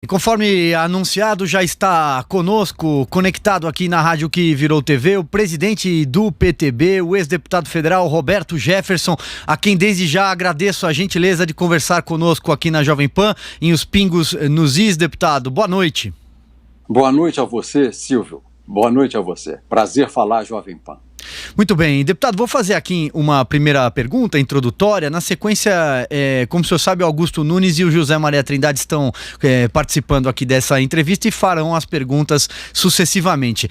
E conforme anunciado, já está conosco, conectado aqui na rádio que virou TV, o presidente do PTB, o ex-deputado federal Roberto Jefferson, a quem desde já agradeço a gentileza de conversar conosco aqui na Jovem Pan, em Os Pingos nos Is, deputado. Boa noite. Boa noite a você, Silvio. Boa noite a você. Prazer falar, Jovem Pan. Muito bem, deputado, vou fazer aqui uma primeira pergunta introdutória. Na sequência, como o senhor sabe, o Augusto Nunes e o José Maria Trindade estão participando aqui dessa entrevista e farão as perguntas sucessivamente.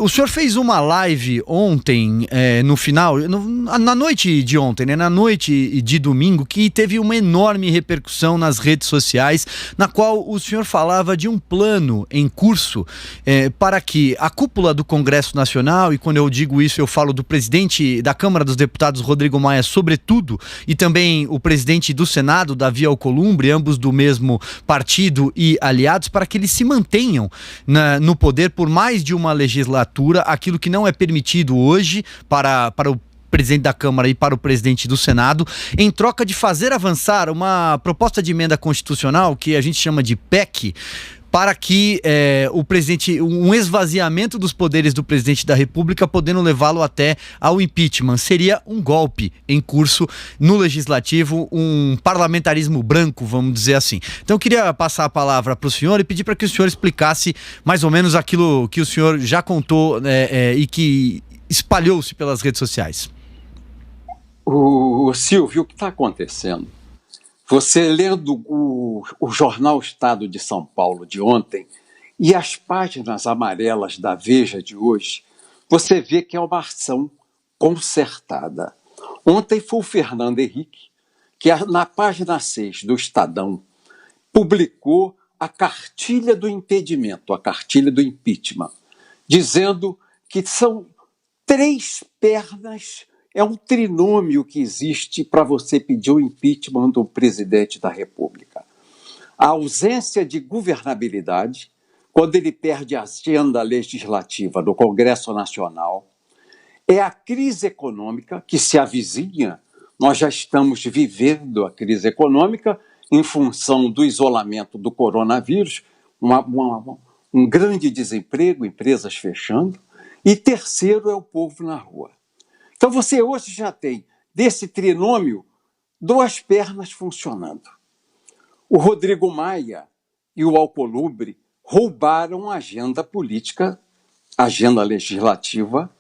O senhor fez uma live ontem, no final, na noite de ontem, na noite de domingo, que teve uma enorme repercussão nas redes sociais, na qual o senhor falava de um plano em curso para que a cúpula do Congresso Nacional, e quando eu digo isso, eu falo do presidente da Câmara dos Deputados, Rodrigo Maia, sobretudo, e também o presidente do Senado, Davi Alcolumbre, ambos do mesmo partido e aliados, para que eles se mantenham no poder por mais de uma legislatura, aquilo que não é permitido hoje para o presidente da Câmara e para o presidente do Senado, em troca de fazer avançar uma proposta de emenda constitucional que a gente chama de PEC, para que o presidente, um esvaziamento dos poderes do presidente da República, podendo levá-lo até ao impeachment. Seria um golpe em curso no Legislativo, um parlamentarismo branco, vamos dizer assim. Então eu queria passar a palavra para o senhor e pedir para que o senhor explicasse mais ou menos aquilo que o senhor já contou e que espalhou-se pelas redes sociais. O Silvio, o que está acontecendo? Você lendo o jornal Estado de São Paulo de ontem e as páginas amarelas da Veja de hoje, você vê que é uma ação concertada. Ontem foi o Fernando Henrique, que na página 6 do Estadão publicou a cartilha do impedimento, a cartilha do impeachment, dizendo que são 3 pernas. É um trinômio que existe para você pedir o impeachment do presidente da República. A ausência de governabilidade, quando ele perde a agenda legislativa do Congresso Nacional, é a crise econômica que se avizinha. Nós já estamos vivendo a crise econômica em função do isolamento do coronavírus, um grande desemprego, empresas fechando. E terceiro é o povo na rua. Então você hoje já tem, desse trinômio, 2 pernas funcionando. O Rodrigo Maia e o Alcolumbre roubaram a agenda política, a agenda legislativa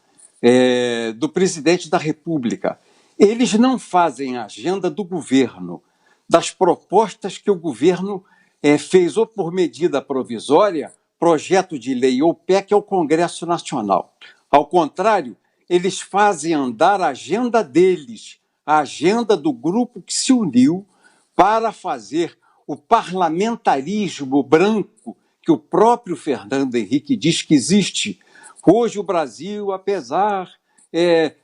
do presidente da República. Eles não fazem a agenda do governo, das propostas que o governo fez ou por medida provisória, projeto de lei ou PEC ao Congresso Nacional. Ao contrário, eles fazem andar a agenda deles, a agenda do grupo que se uniu para fazer o parlamentarismo branco que o próprio Fernando Henrique diz que existe. Hoje o Brasil, apesar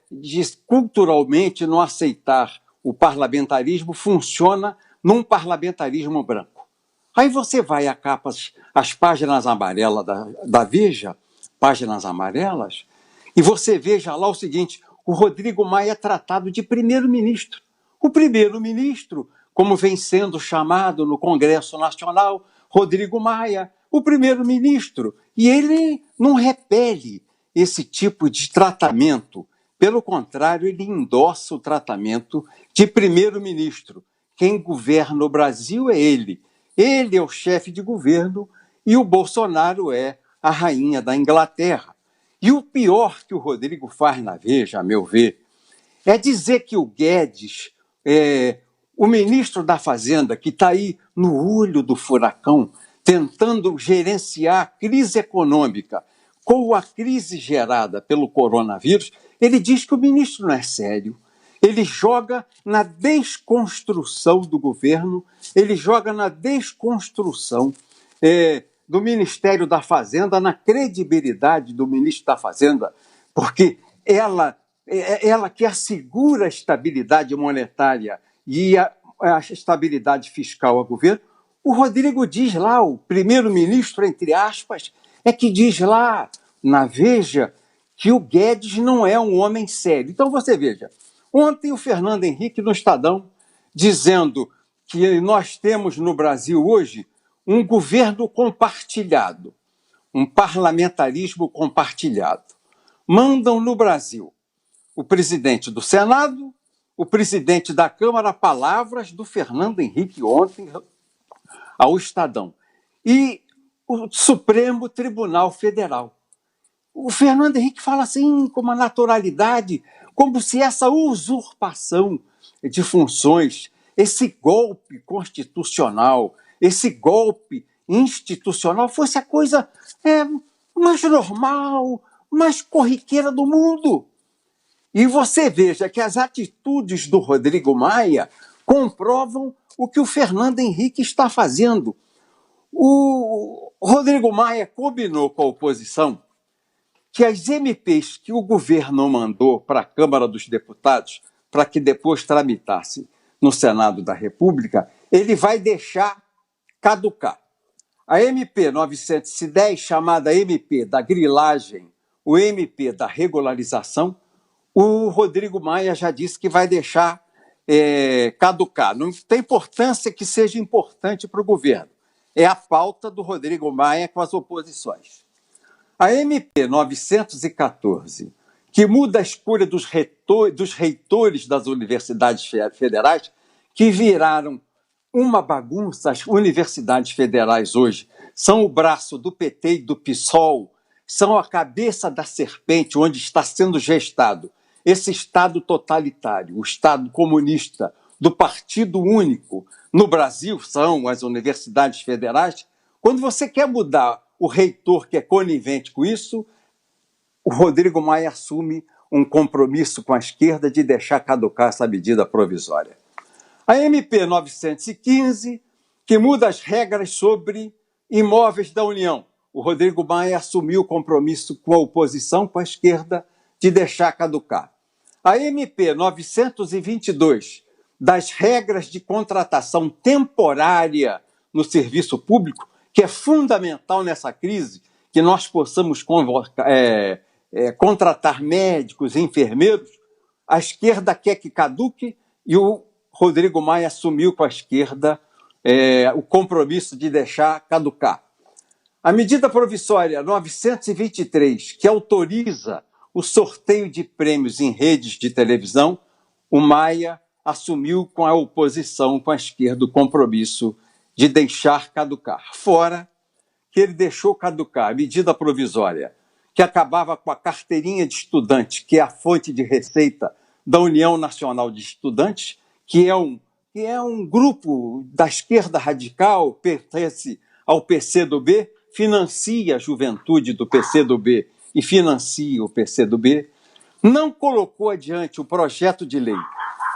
de culturalmente não aceitar o parlamentarismo, funciona num parlamentarismo branco. Aí você vai às páginas amarelas da Veja, páginas amarelas, e você veja lá o seguinte: o Rodrigo Maia é tratado de primeiro-ministro. O primeiro-ministro, como vem sendo chamado no Congresso Nacional, Rodrigo Maia, o primeiro-ministro. E ele não repele esse tipo de tratamento. Pelo contrário, ele endossa o tratamento de primeiro-ministro. Quem governa o Brasil é ele. Ele é o chefe de governo e o Bolsonaro é a rainha da Inglaterra. E o pior que o Rodrigo faz na Veja, a meu ver, é dizer que o Guedes, o ministro da Fazenda, que está aí no olho do furacão, tentando gerenciar a crise econômica com a crise gerada pelo coronavírus, ele diz que o ministro não é sério. Ele joga na desconstrução do governo, ele joga na desconstrução do Ministério da Fazenda, na credibilidade do ministro da Fazenda, porque ela que assegura a estabilidade monetária e a estabilidade fiscal ao governo. O Rodrigo diz lá, o primeiro-ministro, entre aspas, que diz lá na Veja que o Guedes não é um homem sério. Então você veja, ontem o Fernando Henrique no Estadão dizendo que nós temos no Brasil hoje um governo compartilhado, um parlamentarismo compartilhado. Mandam no Brasil o presidente do Senado, o presidente da Câmara, palavras do Fernando Henrique ontem ao Estadão, e o Supremo Tribunal Federal. O Fernando Henrique fala assim com uma naturalidade, como se essa usurpação de funções, esse golpe constitucional, esse golpe institucional fosse a coisa mais normal, mais corriqueira do mundo. E você veja que as atitudes do Rodrigo Maia comprovam o que o Fernando Henrique está fazendo. O Rodrigo Maia combinou com a oposição que as MPs que o governo mandou para a Câmara dos Deputados, para que depois tramitasse no Senado da República, ele vai deixar caducar. A MP 910, chamada MP da grilagem, o MP da regularização, o Rodrigo Maia já disse que vai deixar caducar. Não tem importância que seja importante para o governo. É a pauta do Rodrigo Maia com as oposições. A MP 914, que muda a escolha dos reitores das universidades federais, que viraram uma bagunça. As universidades federais hoje são o braço do PT e do PSOL, são a cabeça da serpente onde está sendo gestado esse Estado totalitário, o Estado comunista do Partido Único. No Brasil são as universidades federais. Quando você quer mudar o reitor que é conivente com isso, o Rodrigo Maia assume um compromisso com a esquerda de deixar caducar essa medida provisória. A MP 915, que muda as regras sobre imóveis da União. O Rodrigo Maia assumiu o compromisso com a oposição, com a esquerda, de deixar caducar. A MP 922, das regras de contratação temporária no serviço público, que é fundamental nessa crise, que nós possamos contratar médicos, enfermeiros. A esquerda quer que caduque e o Rodrigo Maia assumiu com a esquerda o compromisso de deixar caducar. A medida provisória 923, que autoriza o sorteio de prêmios em redes de televisão, o Maia assumiu com a oposição, com a esquerda, o compromisso de deixar caducar. Fora que ele deixou caducar a medida provisória que acabava com a carteirinha de estudante, que é a fonte de receita da União Nacional de Estudantes, que é um grupo da esquerda radical, pertence ao PCdoB, financia a juventude do PCdoB e financia o PCdoB, não colocou adiante o projeto de lei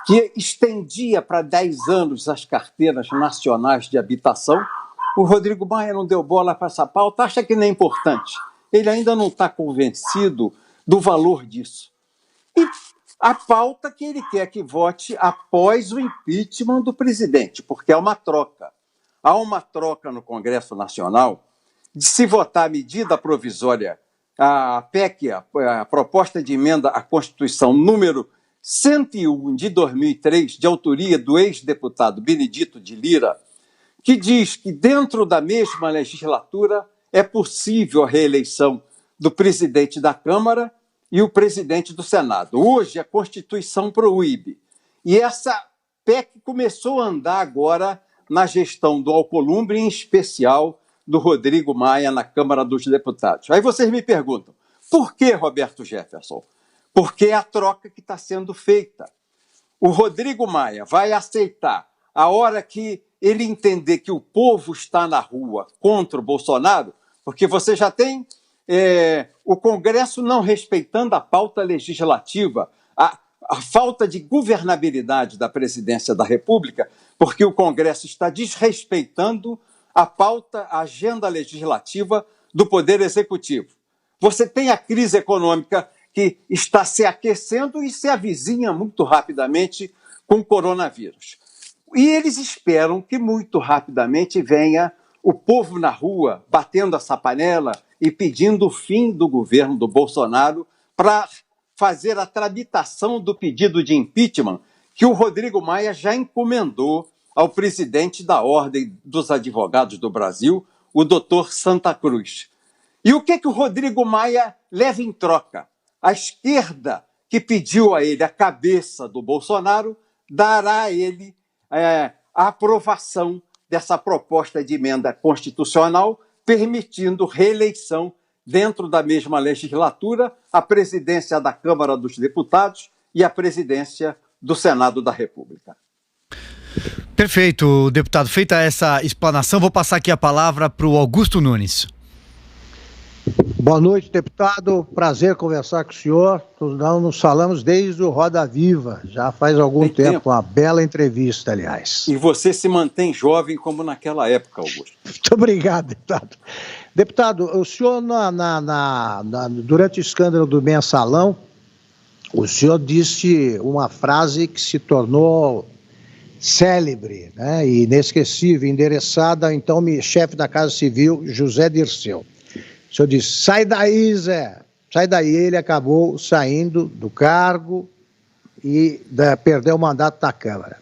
que estendia para 10 anos as carteiras nacionais de habitação. O Rodrigo Maia não deu bola para essa pauta, acha que nem é importante. Ele ainda não está convencido do valor disso. E a pauta que ele quer que vote após o impeachment do presidente, porque há uma troca. Há uma troca no Congresso Nacional de se votar a medida provisória, a PEC, a proposta de emenda à Constituição número 101 de 2003, de autoria do ex-deputado Benedito de Lira, que diz que dentro da mesma legislatura é possível a reeleição do presidente da Câmara e o presidente do Senado. Hoje a Constituição proíbe. E essa PEC começou a andar agora na gestão do Alcolumbre, em especial do Rodrigo Maia na Câmara dos Deputados. Aí vocês me perguntam, por que, Roberto Jefferson? Porque é a troca que está sendo feita. O Rodrigo Maia vai aceitar, a hora que ele entender que o povo está na rua contra o Bolsonaro, porque você já tem o Congresso não respeitando a pauta legislativa, a falta de governabilidade da presidência da República, porque o Congresso está desrespeitando a pauta, a agenda legislativa do Poder Executivo. Você tem a crise econômica que está se aquecendo e se avizinha muito rapidamente com o coronavírus. E eles esperam que muito rapidamente venha o povo na rua, batendo essa panela e pedindo o fim do governo do Bolsonaro para fazer a tramitação do pedido de impeachment que o Rodrigo Maia já encomendou ao presidente da Ordem dos Advogados do Brasil, o doutor Santa Cruz. E o que o Rodrigo Maia leva em troca? A esquerda, que pediu a ele a cabeça do Bolsonaro, dará a ele a aprovação dessa proposta de emenda constitucional, permitindo reeleição dentro da mesma legislatura, a presidência da Câmara dos Deputados e a presidência do Senado da República. Perfeito, deputado. Feita essa explanação, vou passar aqui a palavra para o Augusto Nunes. Boa noite, deputado. Prazer conversar com o senhor. Nós nos falamos desde o Roda Viva, já faz algum tempo. Uma bela entrevista, aliás. E você se mantém jovem como naquela época, Augusto. Muito obrigado, deputado. Deputado, o senhor, durante o escândalo do Mensalão, o senhor disse uma frase que se tornou célebre, né, e inesquecível, endereçada ao então chefe da Casa Civil, José Dirceu. O senhor disse: sai daí, Zé, sai daí. Ele acabou saindo do cargo e perdeu o mandato da Câmara.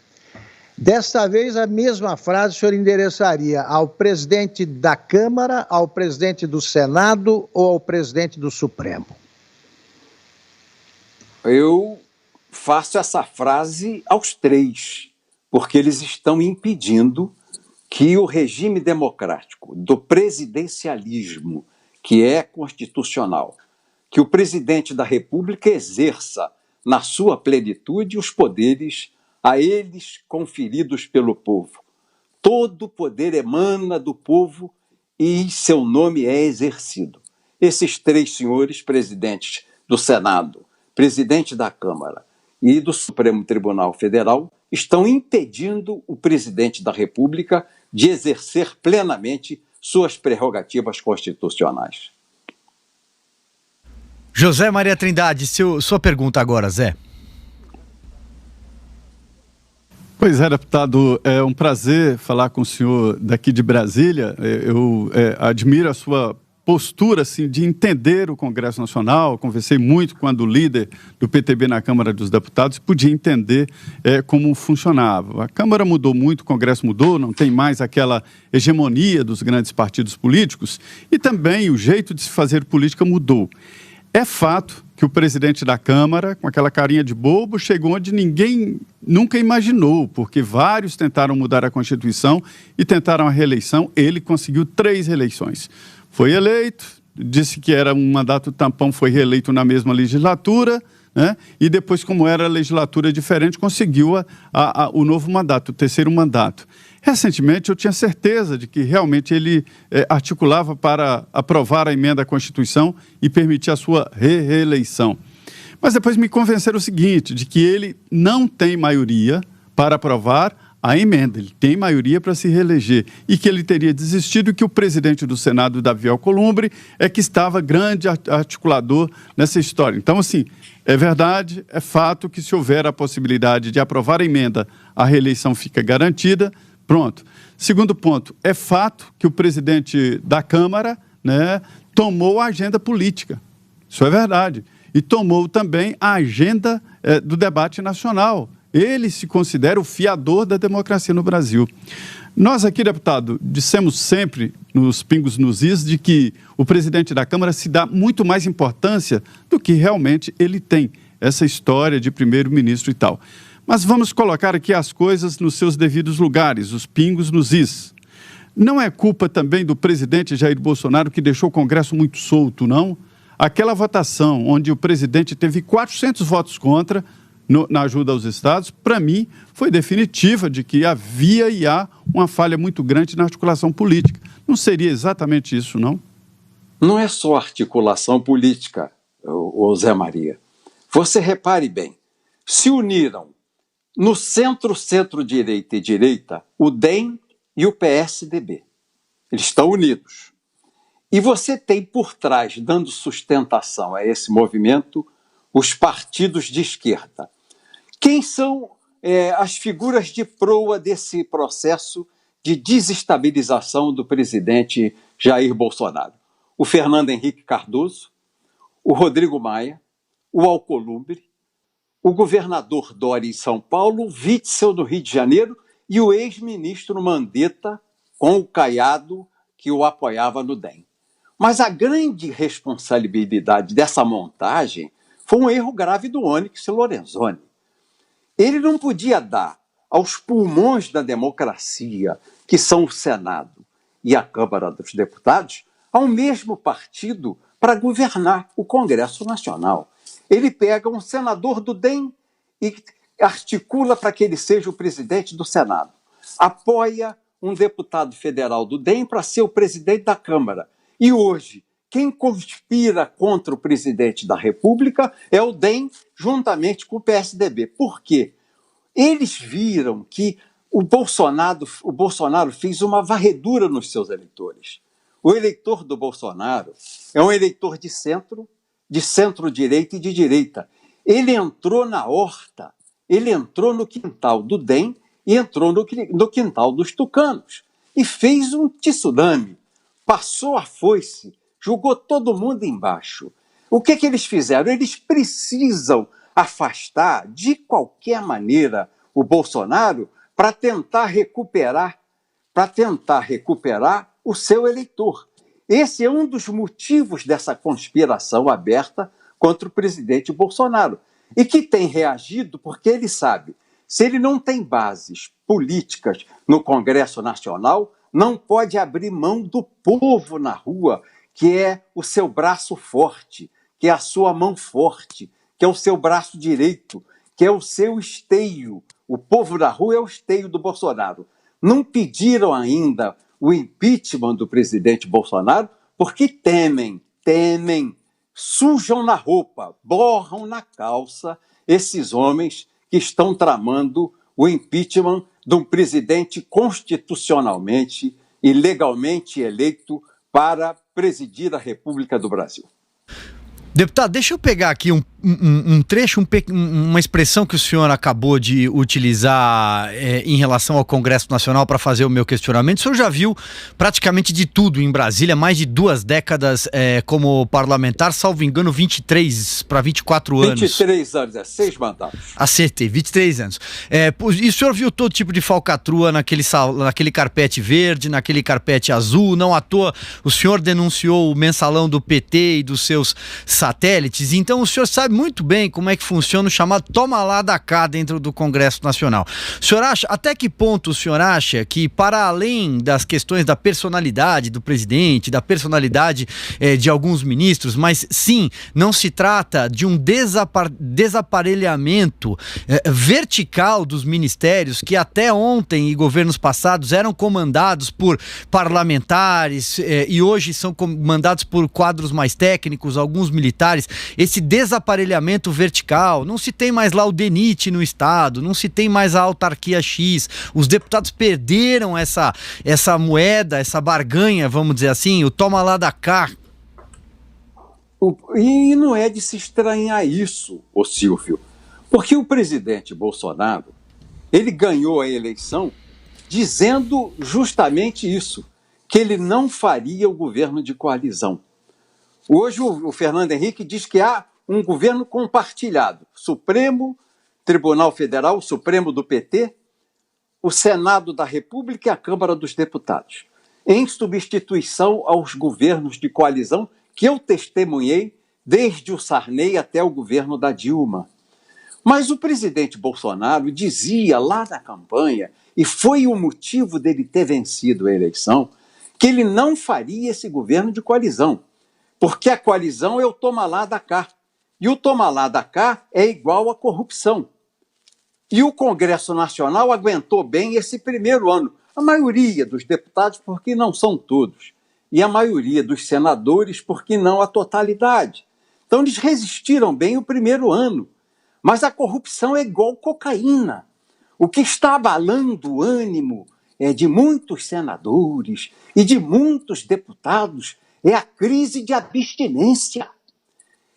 Desta vez, a mesma frase o senhor endereçaria ao presidente da Câmara, ao presidente do Senado ou ao presidente do Supremo? Eu faço essa frase aos três, porque eles estão impedindo que o regime democrático do presidencialismo, que é constitucional, que o presidente da República exerça na sua plenitude os poderes a eles conferidos pelo povo. Todo poder emana do povo e seu nome é exercido. Esses três senhores, presidentes do Senado, presidente da Câmara e do Supremo Tribunal Federal, estão impedindo o presidente da República de exercer plenamente suas prerrogativas constitucionais. José Maria Trindade, sua pergunta agora, Zé. Pois é, deputado, é um prazer falar com o senhor daqui de Brasília. Eu admiro a sua postura assim, de entender o Congresso Nacional. Conversei muito com o líder do PTB na Câmara dos Deputados e podia entender como funcionava. A Câmara mudou muito, o Congresso mudou, não tem mais aquela hegemonia dos grandes partidos políticos e também o jeito de se fazer política mudou. É fato que o presidente da Câmara, com aquela carinha de bobo, chegou onde ninguém nunca imaginou, porque vários tentaram mudar a Constituição e tentaram a reeleição. Ele conseguiu 3 reeleições. Foi eleito, disse que era um mandato tampão, foi reeleito na mesma legislatura, né? E depois, como era legislatura diferente, conseguiu o novo mandato, o 3º mandato. Recentemente, eu tinha certeza de que realmente ele articulava para aprovar a emenda à Constituição e permitir a sua reeleição. Mas depois me convenceram o seguinte, de que ele não tem maioria para aprovar a emenda, ele tem maioria para se reeleger e que ele teria desistido e que o presidente do Senado, Davi Alcolumbre, é que estava grande articulador nessa história. Então, assim, é verdade, é fato que se houver a possibilidade de aprovar a emenda, a reeleição fica garantida. Pronto. Segundo ponto, é fato que o presidente da Câmara, né, tomou a agenda política. Isso é verdade. E tomou também a agenda do debate nacional. Ele se considera o fiador da democracia no Brasil. Nós aqui, deputado, dissemos sempre nos pingos nos is de que o presidente da Câmara se dá muito mais importância do que realmente ele tem, essa história de primeiro-ministro e tal. Mas vamos colocar aqui as coisas nos seus devidos lugares, os pingos nos is. Não é culpa também do presidente Jair Bolsonaro que deixou o Congresso muito solto, não? Aquela votação onde o presidente teve 400 votos contra na ajuda aos estados, para mim, foi definitiva de que havia e há uma falha muito grande na articulação política. Não seria exatamente isso, não? Não é só articulação política, ô Zé Maria. Você repare bem, se uniram no centro-direita e direita, o DEM e o PSDB. Eles estão unidos. E você tem por trás, dando sustentação a esse movimento, os partidos de esquerda. Quem são as figuras de proa desse processo de desestabilização do presidente Jair Bolsonaro? O Fernando Henrique Cardoso, o Rodrigo Maia, o Alcolumbre, o governador Dória em São Paulo, o Witzel no Rio de Janeiro e o ex-ministro Mandetta com o Caiado que o apoiava no DEM. Mas a grande responsabilidade dessa montagem foi um erro grave do Onyx Lorenzoni. Ele não podia dar aos pulmões da democracia, que são o Senado e a Câmara dos Deputados, ao mesmo partido para governar o Congresso Nacional. Ele pega um senador do DEM e articula para que ele seja o presidente do Senado. Apoia um deputado federal do DEM para ser o presidente da Câmara. E hoje, quem conspira contra o presidente da República é o DEM, juntamente com o PSDB. Por quê? Eles viram que o Bolsonaro fez uma varredura nos seus eleitores. O eleitor do Bolsonaro é um eleitor de centro-direita e de direita. Ele entrou na horta, ele entrou no quintal do DEM e entrou no quintal dos tucanos. E fez um tsunami, passou a foice, jogou todo mundo embaixo. O que eles fizeram? Eles precisam afastar, de qualquer maneira, o Bolsonaro para tentar recuperar o seu eleitor. Esse é um dos motivos dessa conspiração aberta contra o presidente Bolsonaro. E que tem reagido porque ele sabe, se ele não tem bases políticas no Congresso Nacional, não pode abrir mão do povo na rua, que é o seu braço forte, que é a sua mão forte, que é o seu braço direito, que é o seu esteio. O povo da rua é o esteio do Bolsonaro. Não pediram ainda o impeachment do presidente Bolsonaro porque temem, sujam na roupa, borram na calça esses homens que estão tramando o impeachment de um presidente constitucionalmente e legalmente eleito para presidir a República do Brasil. Deputado, deixa eu pegar aqui um trecho, uma expressão que o senhor acabou de utilizar em relação ao Congresso Nacional para fazer o meu questionamento. O senhor já viu praticamente de tudo em Brasília, mais de 2 décadas como parlamentar, salvo engano, 23 para 24 anos. 23 anos, 6 mandatos. Acertei, 23 anos. E o senhor viu todo tipo de falcatrua naquele carpete verde, naquele carpete azul, não à toa o senhor denunciou o mensalão do PT e dos seus satélites, então o senhor sabe muito bem como é que funciona o chamado toma lá da cá dentro do Congresso Nacional. O senhor acha, até que ponto o senhor acha que, para além das questões da personalidade do presidente, da personalidade de alguns ministros, mas sim, não se trata de um desaparelhamento vertical dos ministérios que até ontem e governos passados eram comandados por parlamentares e hoje são comandados por quadros mais técnicos, alguns militares, esse desaparelhamento vertical, não se tem mais lá o DENIT no Estado, não se tem mais a autarquia X, os deputados perderam essa moeda, essa barganha, vamos dizer assim, o toma lá da cá. E não é de se estranhar isso, ô Silvio, porque o presidente Bolsonaro, ele ganhou a eleição dizendo justamente isso, que ele não faria o governo de coalizão. Hoje o Fernando Henrique diz que há um governo compartilhado. Supremo, Tribunal Federal, Supremo do PT, o Senado da República e a Câmara dos Deputados. Em substituição aos governos de coalizão que eu testemunhei desde o Sarney até o governo da Dilma. Mas o presidente Bolsonaro dizia lá na campanha, e foi o motivo dele ter vencido a eleição, que ele não faria esse governo de coalizão. Porque a coalizão é o toma lá da cá. E o toma lá da cá é igual à corrupção. E o Congresso Nacional aguentou bem esse primeiro ano. A maioria dos deputados, porque não são todos. E a maioria dos senadores, porque não a totalidade. Então eles resistiram bem o primeiro ano. Mas a corrupção é igual cocaína. O que está abalando o ânimo de muitos senadores e de muitos deputados é a crise de abstinência.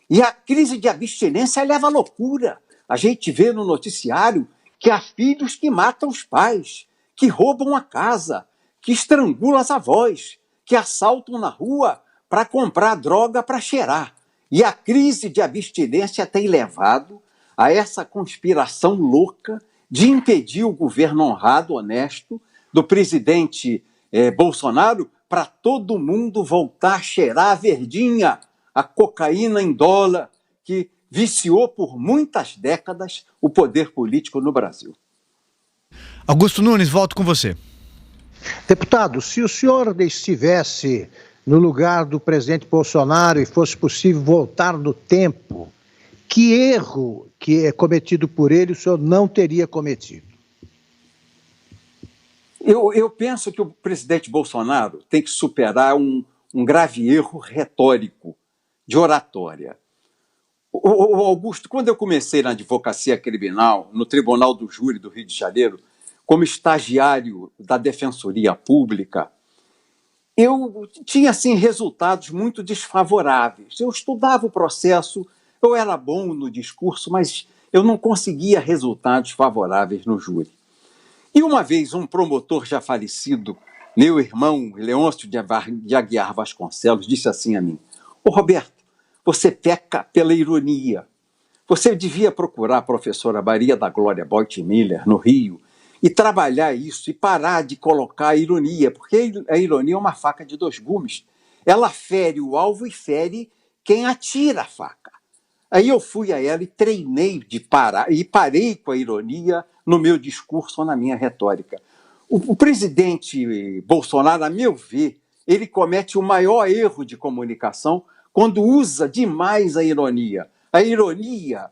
E a crise de abstinência leva à loucura. A gente vê no noticiário que há filhos que matam os pais, que roubam a casa, que estrangulam as avós, que assaltam na rua para comprar droga para cheirar. E a crise de abstinência tem levado a essa conspiração louca de impedir o governo honrado, honesto, do presidente Bolsonaro, para todo mundo voltar a cheirar a verdinha, a cocaína em dólar, que viciou por muitas décadas o poder político no Brasil. Augusto Nunes, volto com você. Deputado, se o senhor estivesse no lugar do presidente Bolsonaro e fosse possível voltar no tempo, que erro que é cometido por ele o senhor não teria cometido? Eu penso que o presidente Bolsonaro tem que superar um grave erro retórico, de oratória. O Augusto, quando eu comecei na advocacia criminal, no Tribunal do Júri do Rio de Janeiro, como estagiário da Defensoria Pública, eu tinha, assim, resultados muito desfavoráveis. Eu estudava o processo, eu era bom no discurso, mas eu não conseguia resultados favoráveis no júri. E uma vez um promotor já falecido, meu irmão Leôncio de Aguiar Vasconcelos, disse assim a mim: "Ô Roberto, você peca pela ironia. Você devia procurar a professora Maria da Glória Boit-Miller, no Rio, e trabalhar isso e parar de colocar a ironia, porque a ironia é uma faca de dois gumes. Ela fere o alvo e fere quem atira a faca." Aí eu fui a ela e treinei de parar, e parei com a ironia no meu discurso ou na minha retórica. O presidente Bolsonaro, a meu ver, ele comete o maior erro de comunicação quando usa demais a ironia. A ironia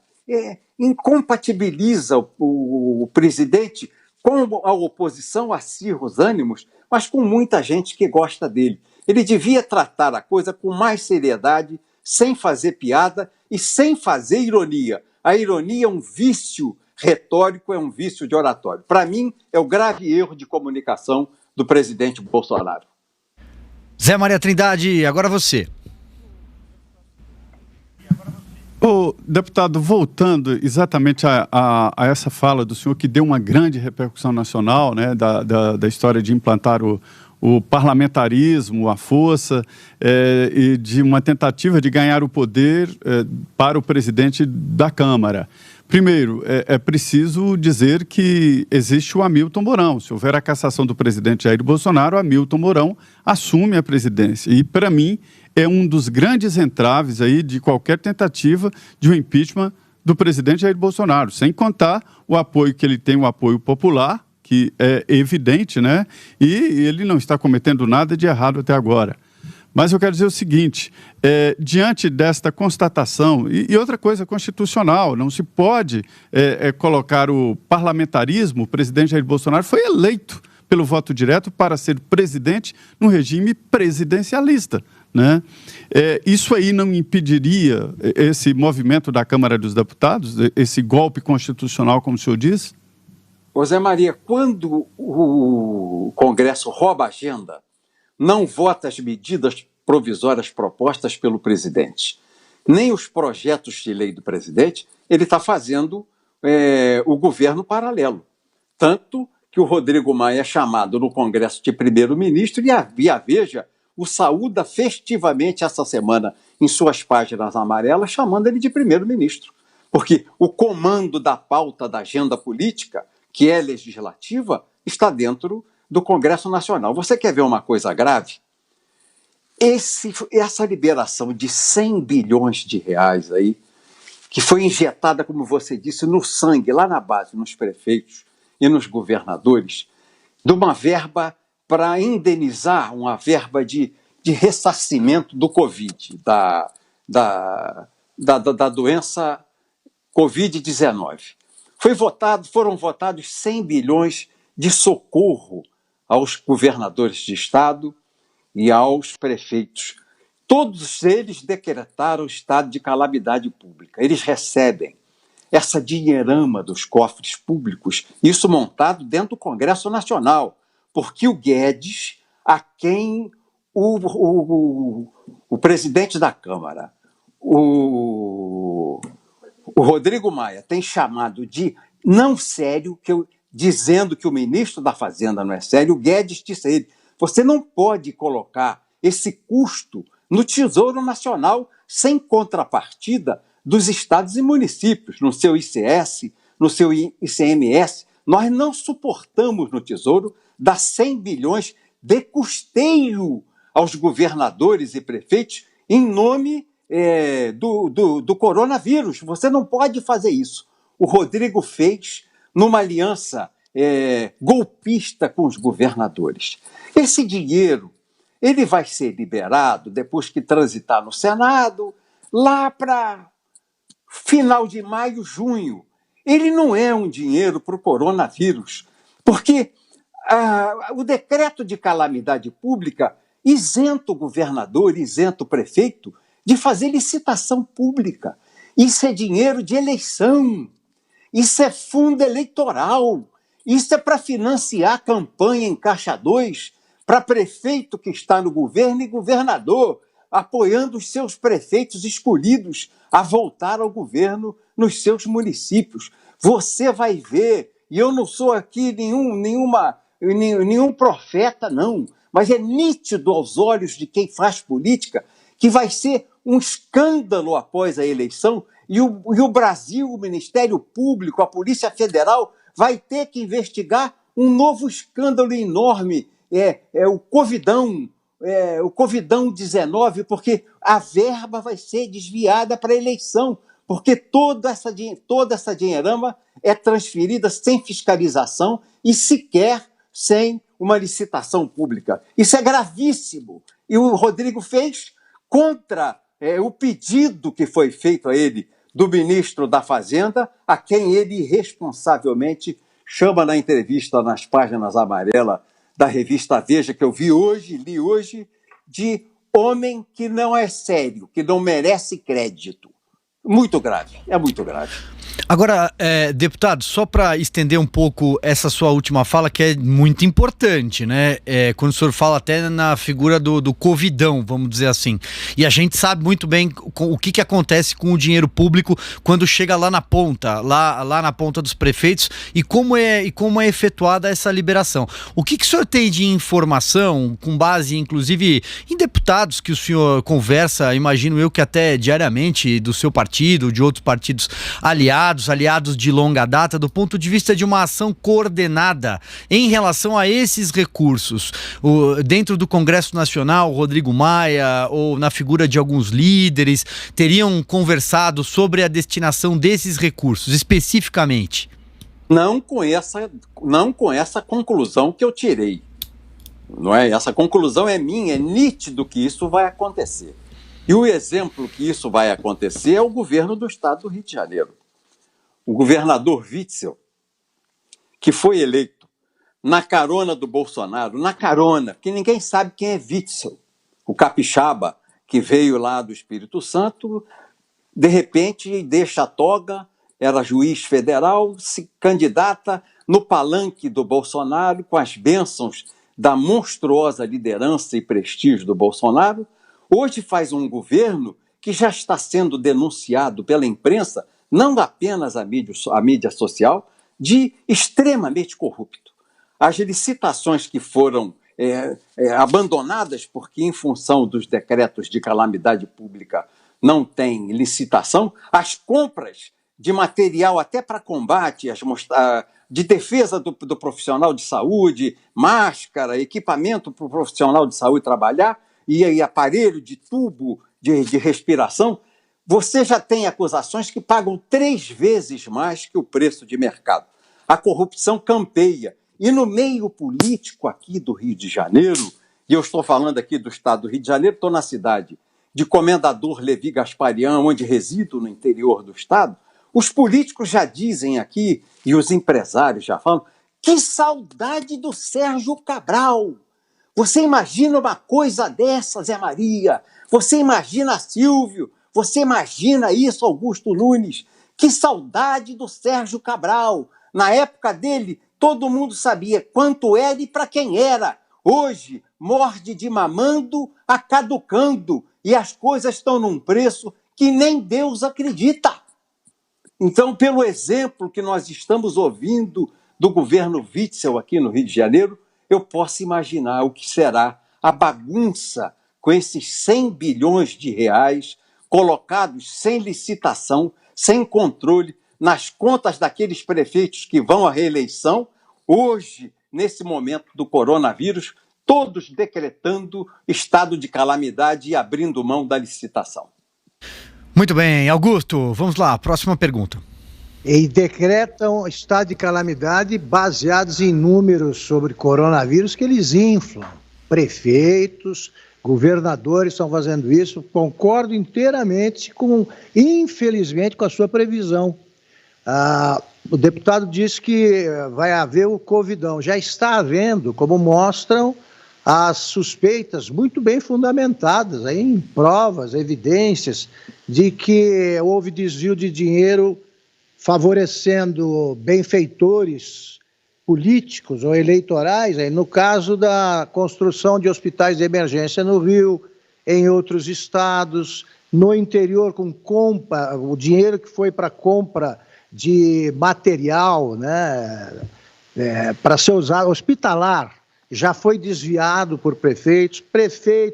incompatibiliza o presidente com a oposição, acirra os ânimos, mas com muita gente que gosta dele. Ele devia tratar a coisa com mais seriedade, sem fazer piada e sem fazer ironia. A ironia é um vício retórico, é um vício de oratório. Para mim, é o grave erro de comunicação do presidente Bolsonaro. Zé Maria Trindade, agora você. Ô, deputado, voltando exatamente a essa fala do senhor, que deu uma grande repercussão nacional, né, da história de implantar o parlamentarismo, a força, e de uma tentativa de ganhar o poder para o presidente da Câmara. Primeiro, é preciso dizer que existe o Hamilton Mourão. Se houver a cassação do presidente Jair Bolsonaro, Hamilton Mourão assume a presidência. E, para mim, é um dos grandes entraves aí de qualquer tentativa de um impeachment do presidente Jair Bolsonaro, sem contar o apoio que ele tem, o apoio popular, que é evidente, né? E ele não está cometendo nada de errado até agora. Mas eu quero dizer o seguinte, diante desta constatação, e outra coisa constitucional, não se pode colocar o parlamentarismo, o presidente Jair Bolsonaro foi eleito pelo voto direto para ser presidente num regime presidencialista, né? Isso aí não impediria esse movimento da Câmara dos Deputados, esse golpe constitucional, como o senhor diz? Ô Zé Maria, quando o Congresso rouba a agenda, não vota as medidas provisórias propostas pelo presidente, nem os projetos de lei do presidente, ele está fazendo o governo paralelo. Tanto que o Rodrigo Maia é chamado no Congresso de primeiro-ministro e a Veja o saúda festivamente essa semana em suas páginas amarelas, chamando ele de primeiro-ministro. Porque o comando da pauta da agenda política, que é legislativa, está dentro do Congresso Nacional. Você quer ver uma coisa grave? Essa liberação de 100 bilhões de reais aí, que foi injetada, como você disse, no sangue, lá na base, nos prefeitos e nos governadores, de uma verba para indenizar, uma verba de ressarcimento do Covid, da doença Covid-19. Foram votados 100 bilhões de socorro aos governadores de estado e aos prefeitos. Todos eles decretaram o estado de calamidade pública. Eles recebem essa dinheirama dos cofres públicos, isso montado dentro do Congresso Nacional, porque o Guedes, a quem o presidente da Câmara, o Rodrigo Maia, tem chamado de não sério, dizendo que o ministro da Fazenda não é sério, o Guedes disse a ele: você não pode colocar esse custo no Tesouro Nacional sem contrapartida dos estados e municípios, no seu ICS, no seu ICMS, nós não suportamos no Tesouro dar 100 bilhões de custeio aos governadores e prefeitos em nome do coronavírus. Você não pode fazer isso. O Rodrigo fez numa aliança golpista com os governadores. Esse dinheiro ele vai ser liberado depois que transitar no Senado, lá para final de maio, junho. Ele não é um dinheiro para o coronavírus, porque o decreto de calamidade pública isenta o governador, isenta o prefeito de fazer licitação pública. Isso é dinheiro de eleição, isso é fundo eleitoral, isso é para financiar campanha em Caixa 2 para prefeito que está no governo e governador, apoiando os seus prefeitos escolhidos a voltar ao governo nos seus municípios. Você vai ver, e eu não sou aqui nenhum profeta, não, mas é nítido aos olhos de quem faz política que vai ser um escândalo após a eleição e o Brasil, o Ministério Público, a Polícia Federal vai ter que investigar um novo escândalo enorme, o Covidão, o Covidão-19, porque a verba vai ser desviada para a eleição, porque toda essa dinheirama é transferida sem fiscalização e sequer sem uma licitação pública. Isso é gravíssimo. E o Rodrigo fez contra o pedido que foi feito a ele do ministro da Fazenda, a quem ele irresponsavelmente chama na entrevista nas páginas amarelas da revista Veja, que eu li hoje, de homem que não é sério, que não merece crédito. Muito grave, é muito grave. Agora, deputado, só para estender um pouco essa sua última fala, que é muito importante, né? Quando o senhor fala até na figura do Covidão, vamos dizer assim. E a gente sabe muito bem o que acontece com o dinheiro público quando chega lá na ponta, lá na ponta dos prefeitos e como é efetuada essa liberação. O que o senhor tem de informação, com base, inclusive, em deputados que o senhor conversa, imagino eu que até diariamente, do seu partido, de outros partidos aliados de longa data, do ponto de vista de uma ação coordenada em relação a esses recursos? Dentro do Congresso Nacional, Rodrigo Maia, ou na figura de alguns líderes, teriam conversado sobre a destinação desses recursos, especificamente? Não com essa conclusão que eu tirei. Não é? Essa conclusão é minha, é nítido que isso vai acontecer. E o exemplo que isso vai acontecer é o governo do estado do Rio de Janeiro. O governador Witzel, que foi eleito na carona do Bolsonaro, porque ninguém sabe quem é Witzel, o capixaba que veio lá do Espírito Santo, de repente deixa a toga, era juiz federal, se candidata no palanque do Bolsonaro, com as bênçãos da monstruosa liderança e prestígio do Bolsonaro. Hoje faz um governo que já está sendo denunciado pela imprensa, não apenas a mídia social, de extremamente corrupto. As licitações que foram abandonadas porque, em função dos decretos de calamidade pública, não tem licitação, as compras de material até para combate, de defesa do profissional de saúde, máscara, equipamento para o profissional de saúde trabalhar, e aparelho de tubo de respiração, você já tem acusações que pagam 3 vezes mais que o preço de mercado. A corrupção campeia. E no meio político aqui do Rio de Janeiro, e eu estou falando aqui do estado do Rio de Janeiro, estou na cidade de Comendador Levi Gasparian, onde resido no interior do estado, os políticos já dizem aqui, e os empresários já falam, que saudade do Sérgio Cabral. Você imagina uma coisa dessa, Zé Maria? Você imagina Silvio? Você imagina isso, Augusto Nunes? Que saudade do Sérgio Cabral. Na época dele, todo mundo sabia quanto era e para quem era. Hoje, morde de mamando a caducando. E as coisas estão num preço que nem Deus acredita. Então, pelo exemplo que nós estamos ouvindo do governo Witzel aqui no Rio de Janeiro, eu posso imaginar o que será a bagunça com esses 100 bilhões de reais colocados sem licitação, sem controle, nas contas daqueles prefeitos que vão à reeleição, hoje, nesse momento do coronavírus, todos decretando estado de calamidade e abrindo mão da licitação. Muito bem, Augusto, vamos lá, próxima pergunta. E decretam estado de calamidade baseados em números sobre coronavírus que eles inflam. Prefeitos, governadores estão fazendo isso. Concordo inteiramente infelizmente, com a sua previsão. O deputado disse que vai haver o Covidão. Já está havendo, como mostram as suspeitas muito bem fundamentadas, aí em provas, evidências, de que houve desvio de dinheiro favorecendo benfeitores políticos ou eleitorais, aí no caso da construção de hospitais de emergência no Rio, em outros estados, no interior com compra, o dinheiro que foi para compra de material, né, para ser usado, hospitalar, já foi desviado por prefeitos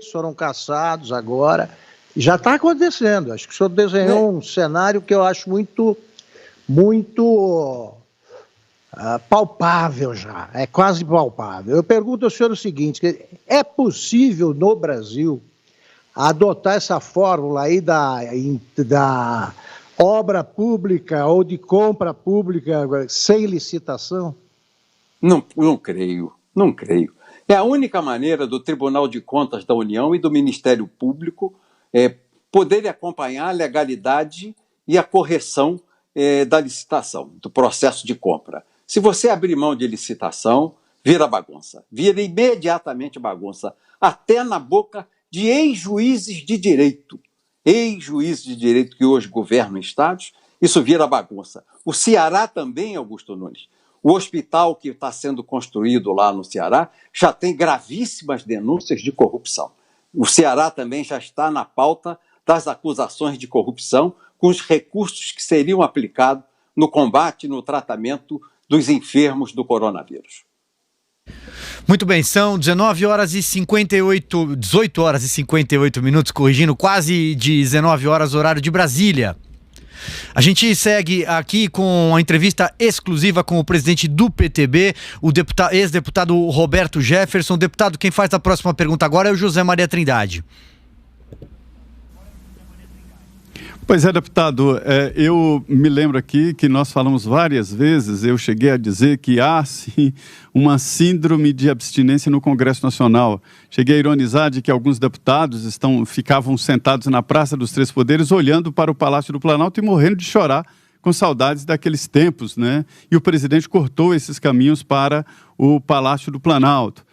foram caçados agora, já está acontecendo. Acho que o senhor desenhou um cenário que eu acho muito palpável já, é quase palpável. Eu pergunto ao senhor o seguinte, é possível no Brasil adotar essa fórmula aí da obra pública ou de compra pública sem licitação? Não creio. É a única maneira do Tribunal de Contas da União e do Ministério Público poderem acompanhar a legalidade e a correção da licitação, do processo de compra. Se você abrir mão de licitação, vira bagunça. Vira imediatamente bagunça. Até na boca de ex-juízes de direito. Ex-juízes de direito que hoje governam estados, isso vira bagunça. O Ceará também, Augusto Nunes. O hospital que está sendo construído lá no Ceará já tem gravíssimas denúncias de corrupção. O Ceará também já está na pauta das acusações de corrupção com os recursos que seriam aplicados no combate e no tratamento dos enfermos do coronavírus. Muito bem, são 18 horas e 58 minutos, corrigindo, quase 19 horas, horário de Brasília. A gente segue aqui com a entrevista exclusiva com o presidente do PTB, o ex-deputado Roberto Jefferson. Deputado, quem faz a próxima pergunta agora é o José Maria Trindade. Pois é, deputado, eu me lembro aqui que nós falamos várias vezes, eu cheguei a dizer que há, sim, uma síndrome de abstinência no Congresso Nacional. Cheguei a ironizar de que alguns deputados ficavam sentados na Praça dos Três Poderes, olhando para o Palácio do Planalto e morrendo de chorar com saudades daqueles tempos, né? E o presidente cortou esses caminhos para o Palácio do Planalto.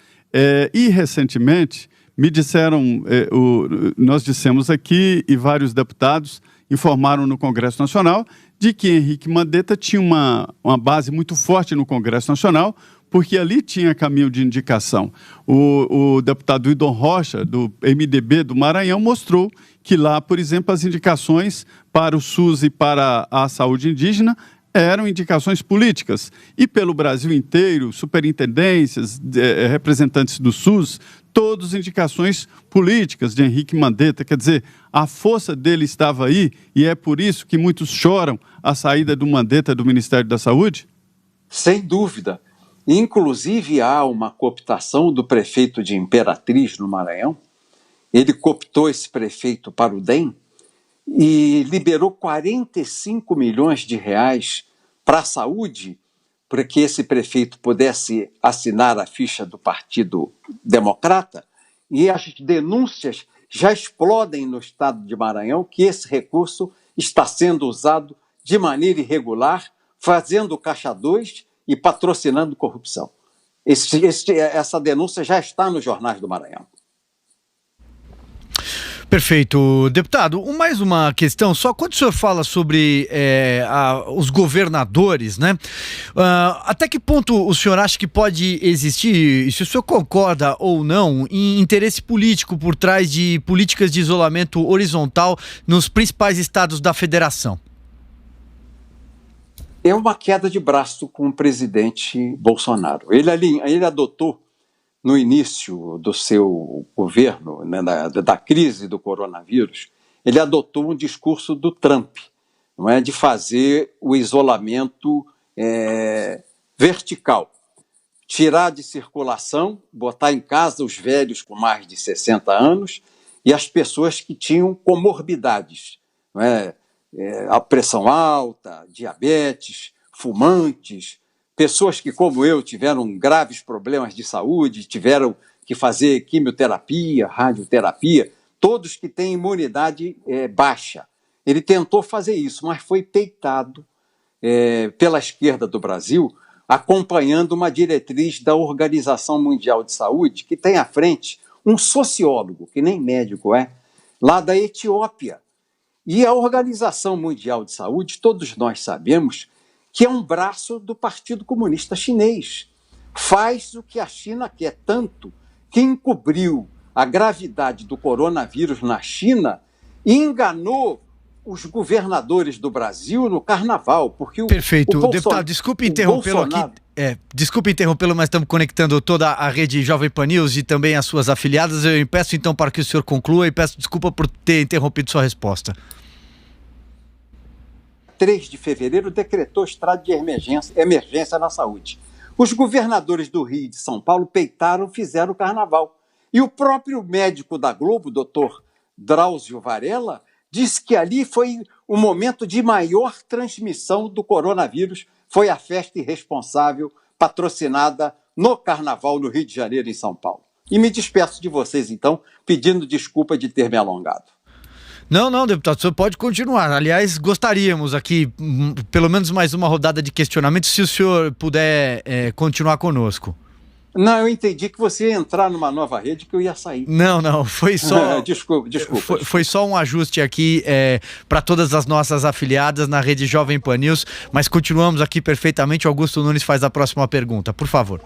E, recentemente, me disseram, nós dissemos aqui, e vários deputados informaram no Congresso Nacional de que Henrique Mandetta tinha uma base muito forte no Congresso Nacional, porque ali tinha caminho de indicação. O deputado Idon Rocha, do MDB do Maranhão, mostrou que lá, por exemplo, as indicações para o SUS e para a saúde indígena eram indicações políticas. E pelo Brasil inteiro, superintendências, representantes do SUS, todas indicações políticas de Henrique Mandetta. Quer dizer, a força dele estava aí e é por isso que muitos choram a saída do Mandetta do Ministério da Saúde? Sem dúvida. Inclusive, há uma cooptação do prefeito de Imperatriz, no Maranhão. Ele cooptou esse prefeito para o DEM e liberou 45 milhões de reais para a saúde, para que esse prefeito pudesse assinar a ficha do Partido Democrata, e as denúncias já explodem no estado de Maranhão que esse recurso está sendo usado de maneira irregular, fazendo caixa 2 e patrocinando corrupção. Essa denúncia já está nos jornais do Maranhão. Perfeito. Deputado, mais uma questão, só quando o senhor fala sobre os governadores, né? Até que ponto o senhor acha que pode existir, se o senhor concorda ou não, em interesse político por trás de políticas de isolamento horizontal nos principais estados da federação? É uma queda de braço com o presidente Bolsonaro. Ele adotou, no início do seu governo, né, da crise do coronavírus, ele adotou um discurso do Trump, não é, de fazer o isolamento vertical. Tirar de circulação, botar em casa os velhos com mais de 60 anos e as pessoas que tinham comorbidades, não é? A pressão alta, diabetes, fumantes, pessoas que, como eu, tiveram graves problemas de saúde, tiveram que fazer quimioterapia, radioterapia, todos que têm imunidade baixa. Ele tentou fazer isso, mas foi peitado pela esquerda do Brasil, acompanhando uma diretriz da Organização Mundial de Saúde, que tem à frente um sociólogo, que nem médico é, lá da Etiópia. E a Organização Mundial de Saúde, todos nós sabemos, que é um braço do Partido Comunista Chinês. Faz o que a China quer tanto, que encobriu a gravidade do coronavírus na China e enganou os governadores do Brasil no carnaval, porque Perfeito. Deputado, desculpe interrompê-lo aqui. Desculpe interrompê-lo, mas estamos conectando toda a rede Jovem Pan News e também as suas afiliadas. Eu peço então para que o senhor conclua e peço desculpa por ter interrompido sua resposta. 3 de fevereiro decretou estado de emergência na saúde. Os governadores do Rio e de São Paulo peitaram, fizeram o carnaval. E o próprio médico da Globo, doutor Drauzio Varela, disse que ali foi o momento de maior transmissão do coronavírus, foi a festa irresponsável patrocinada no Carnaval no Rio de Janeiro, em São Paulo. E me despeço de vocês, então, pedindo desculpa de ter me alongado. Não, deputado, o senhor pode continuar. Aliás, gostaríamos aqui, pelo menos mais uma rodada de questionamento, se o senhor puder continuar conosco. Não, eu entendi que você ia entrar numa nova rede que eu ia sair. Não, foi só... Desculpa. Foi só um ajuste aqui para todas as nossas afiliadas na rede Jovem Pan News, mas continuamos aqui perfeitamente. Augusto Nunes faz a próxima pergunta, por favor.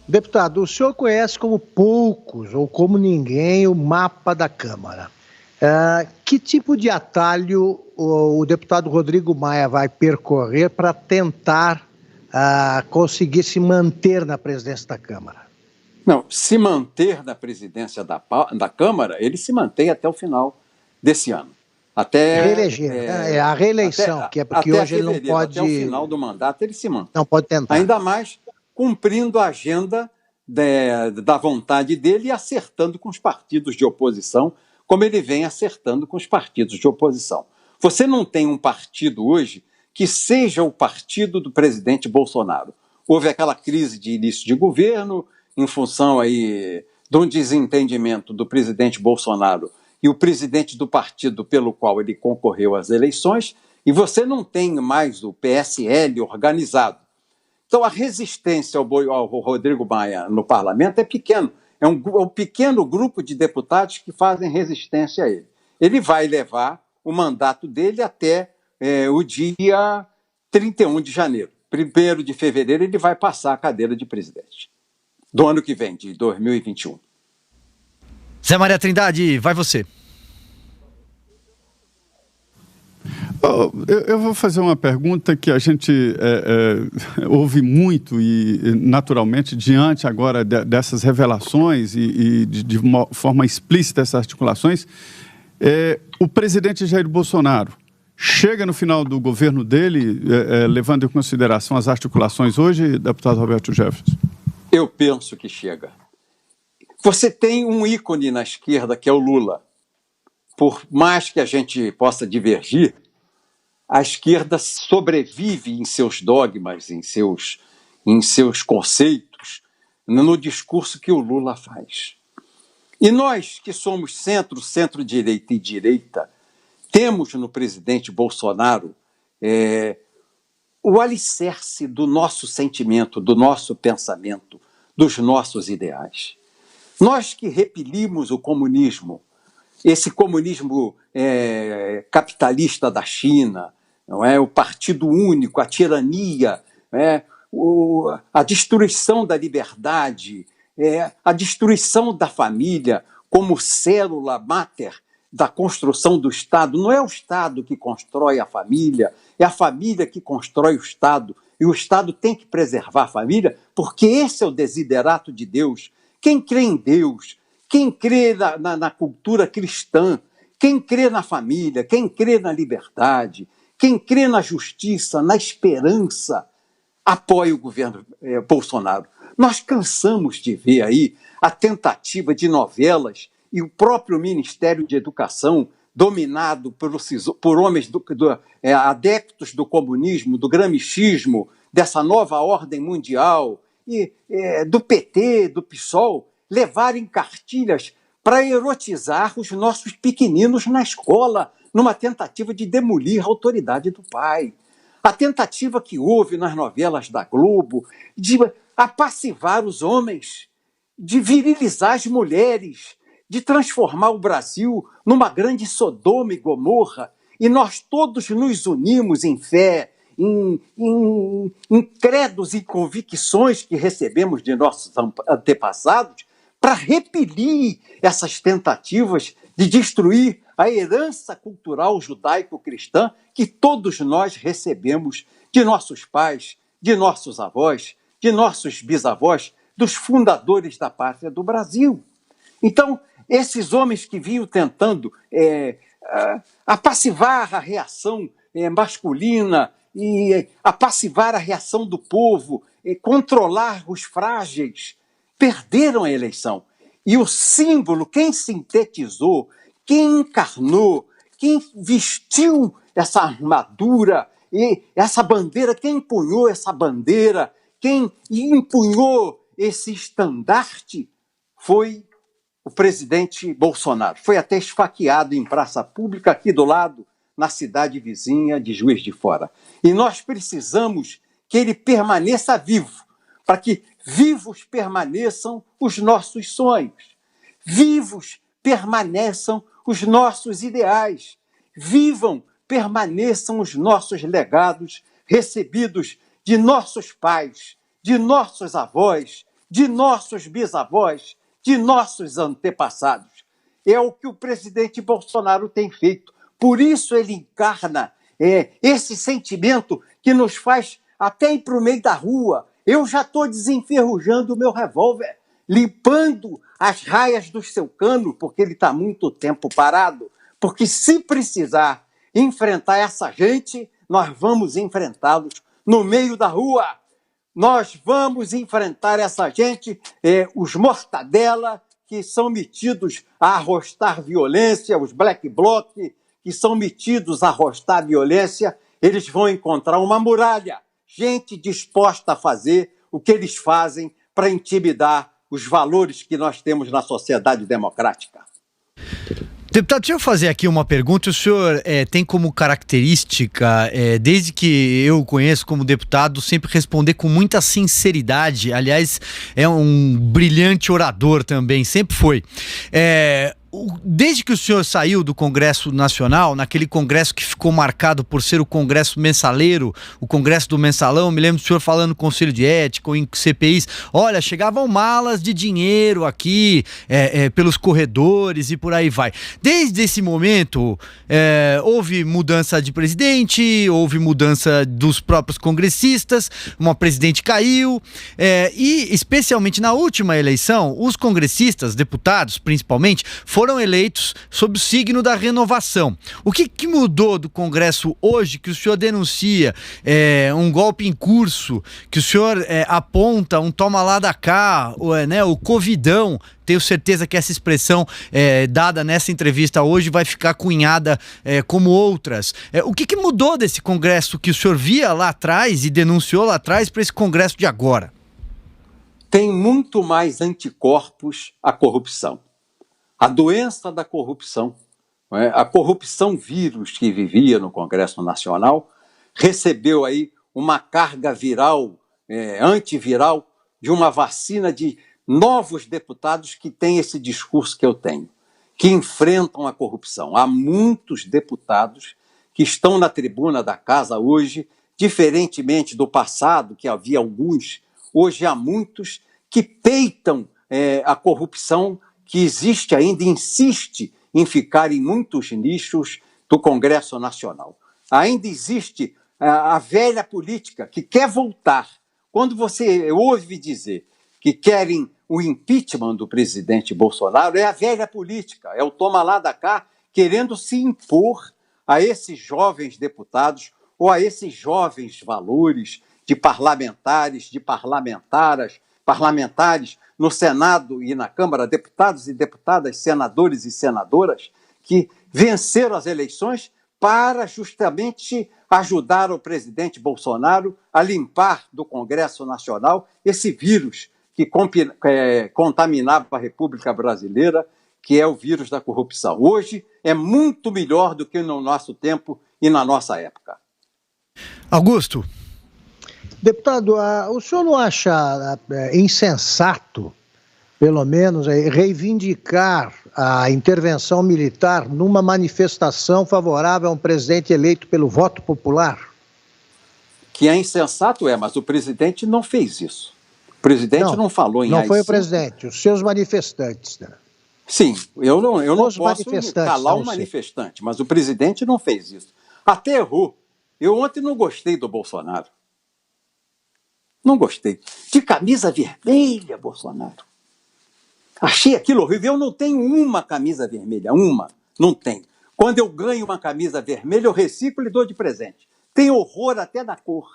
Deputado, o senhor conhece como poucos ou como ninguém o mapa da Câmara. Que tipo de atalho o deputado Rodrigo Maia vai percorrer para tentar conseguir se manter na presidência da Câmara? Não, se manter na presidência da Câmara, ele se mantém até o final desse ano. Até reeleger, a reeleição, que é porque hoje ele não pode... Até o final do mandato ele se mantém. Não pode tentar. Ainda mais cumprindo a agenda da vontade dele e acertando com os partidos de oposição, como ele vem acertando com os partidos de oposição. Você não tem um partido hoje que seja o partido do presidente Bolsonaro. Houve aquela crise de início de governo, em função aí de um desentendimento do presidente Bolsonaro e o presidente do partido pelo qual ele concorreu às eleições, e você não tem mais o PSL organizado. Então a resistência ao Rodrigo Maia no parlamento é pequeno. É um pequeno grupo de deputados que fazem resistência a ele. Ele vai levar o mandato dele até o dia 31 de janeiro. 1º de fevereiro ele vai passar a cadeira de presidente. Do ano que vem, de 2021. Zé Maria Trindade, vai você. Eu vou fazer uma pergunta que a gente ouve muito e, naturalmente, diante agora dessas revelações e de uma forma explícita essas articulações, o presidente Jair Bolsonaro chega no final do governo dele, levando em consideração as articulações hoje, deputado Roberto Jefferson? Eu penso que chega. Você tem um ícone na esquerda que é o Lula. Por mais que a gente possa divergir, a esquerda sobrevive em seus dogmas, em seus conceitos, no discurso que o Lula faz. E nós, que somos centro, centro-direita e direita, temos no presidente Bolsonaro o alicerce do nosso sentimento, do nosso pensamento, dos nossos ideais. Nós que repelimos o comunismo, esse comunismo capitalista da China, não é? O partido único, a tirania, a destruição da liberdade, a destruição da família como célula máter da construção do Estado. Não é o Estado que constrói a família, é a família que constrói o Estado. E o Estado tem que preservar a família, porque esse é o desiderato de Deus. Quem crê em Deus, quem crê na cultura cristã, quem crê na família, quem crê na liberdade, quem crê na justiça, na esperança, apoia o governo Bolsonaro. Nós cansamos de ver aí a tentativa de novelas e o próprio Ministério de Educação, dominado por homens adeptos do comunismo, do gramscismo, dessa nova ordem mundial, e do PT, do PSOL, levarem cartilhas para erotizar os nossos pequeninos na escola, numa tentativa de demolir a autoridade do pai. A tentativa que houve nas novelas da Globo de apassivar os homens, de virilizar as mulheres, de transformar o Brasil numa grande Sodoma e Gomorra, e nós todos nos unimos em fé, em credos e convicções que recebemos de nossos antepassados para repelir essas tentativas de destruir a herança cultural judaico-cristã que todos nós recebemos de nossos pais, de nossos avós, de nossos bisavós, dos fundadores da pátria do Brasil. Então, esses homens que vinham tentando apassivar a reação masculina e apassivar a reação do povo, controlar os frágeis, perderam a eleição. E o símbolo, quem sintetizou, quem encarnou, quem vestiu essa armadura e essa bandeira, quem empunhou essa bandeira, quem empunhou esse estandarte foi o presidente Bolsonaro. Foi até esfaqueado em praça pública aqui do lado, na cidade vizinha de Juiz de Fora. E nós precisamos que ele permaneça vivo, para que vivos permaneçam os nossos sonhos, vivos permaneçam os nossos ideais, permaneçam os nossos legados recebidos de nossos pais, de nossos avós, de nossos bisavós, de nossos antepassados. É o que o presidente Bolsonaro tem feito. Por isso ele encarna esse sentimento que nos faz até ir para o meio da rua. Eu já estou desenferrujando o meu revólver, limpando as raias do seu cano, porque ele está muito tempo parado. Porque se precisar enfrentar essa gente, nós vamos enfrentá-los no meio da rua. Nós vamos enfrentar essa gente, os mortadela, que são metidos a arrostar violência, os black bloc, que são metidos a arrostar violência, eles vão encontrar uma muralha. Gente disposta a fazer o que eles fazem para intimidar os valores que nós temos na sociedade democrática. Deputado, deixa eu fazer aqui uma pergunta. O senhor tem como característica, desde que eu o conheço como deputado, sempre responder com muita sinceridade. Aliás, é um brilhante orador também, sempre foi. Desde que o senhor saiu do Congresso Nacional, naquele congresso que ficou marcado por ser o congresso mensaleiro, o congresso do mensalão, me lembro do senhor falando no Conselho de Ética ou em CPIs, olha, chegavam malas de dinheiro aqui, pelos corredores e por aí vai. Desde esse momento, houve mudança de presidente, houve mudança dos próprios congressistas, uma presidente caiu, e especialmente na última eleição, os congressistas, deputados principalmente, foram eleitos sob o signo da renovação. O que mudou do Congresso hoje que o senhor denuncia um golpe em curso, que o senhor aponta um toma lá da cá, o covidão? Tenho certeza que essa expressão dada nessa entrevista hoje vai ficar cunhada como outras. O que mudou desse Congresso que o senhor via lá atrás e denunciou lá atrás para esse Congresso de agora? Tem muito mais anticorpos à corrupção. A doença da corrupção, a corrupção vírus que vivia no Congresso Nacional, recebeu aí uma carga viral, antiviral, de uma vacina de novos deputados que têm esse discurso que eu tenho, que enfrentam a corrupção. Há muitos deputados que estão na tribuna da casa hoje, diferentemente do passado, que havia alguns, hoje há muitos que peitam a corrupção que existe ainda e insiste em ficar em muitos nichos do Congresso Nacional. Ainda existe a velha política que quer voltar. Quando você ouve dizer que querem o impeachment do presidente Bolsonaro, é a velha política, é o toma lá da cá querendo se impor a esses jovens deputados ou a esses jovens valores de parlamentares, de parlamentares no Senado e na Câmara, deputados e deputadas, senadores e senadoras, que venceram as eleições para justamente ajudar o presidente Bolsonaro a limpar do Congresso Nacional esse vírus que contaminava a República Brasileira, que é o vírus da corrupção. Hoje é muito melhor do que no nosso tempo e na nossa época. Augusto. Deputado, o senhor não acha insensato, pelo menos, reivindicar a intervenção militar numa manifestação favorável a um presidente eleito pelo voto popular? Que é insensato, mas o presidente não fez isso. O presidente não falou em AI-5. Não foi o presidente, os seus manifestantes. Né? Sim, eu não posso calar um manifestante, mas o presidente não fez isso. Até errou. Eu ontem não gostei do Bolsonaro. Não gostei. De camisa vermelha, Bolsonaro. Achei aquilo horrível. Eu não tenho uma camisa vermelha, uma. Não tenho. Quando eu ganho uma camisa vermelha, eu reciclo e dou de presente. Tenho horror até da cor.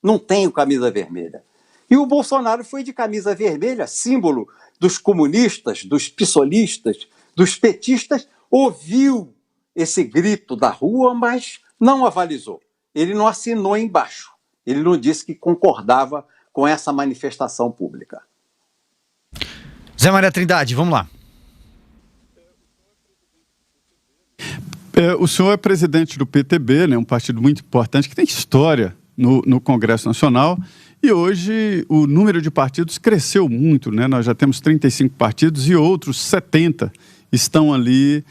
Não tenho camisa vermelha. E o Bolsonaro foi de camisa vermelha, símbolo dos comunistas, dos pissolistas, dos petistas, ouviu esse grito da rua, mas não avalizou. Ele não assinou embaixo. Ele não disse que concordava com essa manifestação pública. Zé Maria Trindade, vamos lá. O senhor é presidente do PTB, né, um partido muito importante que tem história no Congresso Nacional, e hoje o número de partidos cresceu muito, né? Nós já temos 35 partidos e outros 70 estão ali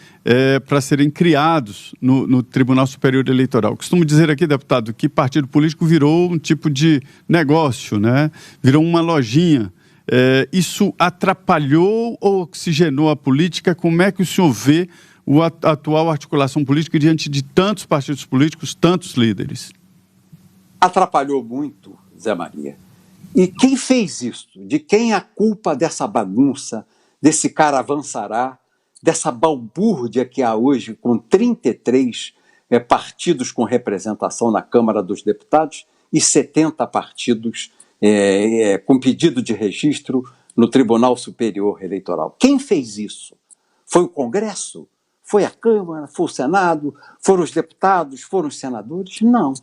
para serem criados no Tribunal Superior Eleitoral. Costumo dizer aqui, deputado, que partido político virou um tipo de negócio, né? Virou uma lojinha. Isso atrapalhou ou oxigenou a política? Como é que o senhor vê a atual articulação política diante de tantos partidos políticos, tantos líderes? Atrapalhou muito, Zé Maria. E quem fez isso? De quem é a culpa dessa bagunça, desse caravançará, dessa balbúrdia que há hoje com 33 partidos com representação na Câmara dos Deputados e 70 partidos com pedido de registro no Tribunal Superior Eleitoral? Quem fez isso? Foi o Congresso? Foi a Câmara? Foi o Senado? Foram os deputados? Foram os senadores? Não.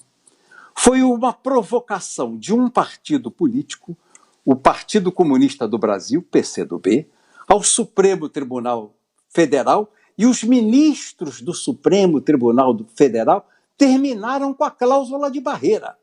Foi uma provocação de um partido político, o Partido Comunista do Brasil, PCdoB, ao Supremo Tribunal Federal, e os ministros do Supremo Tribunal Federal terminaram com a cláusula de barreira.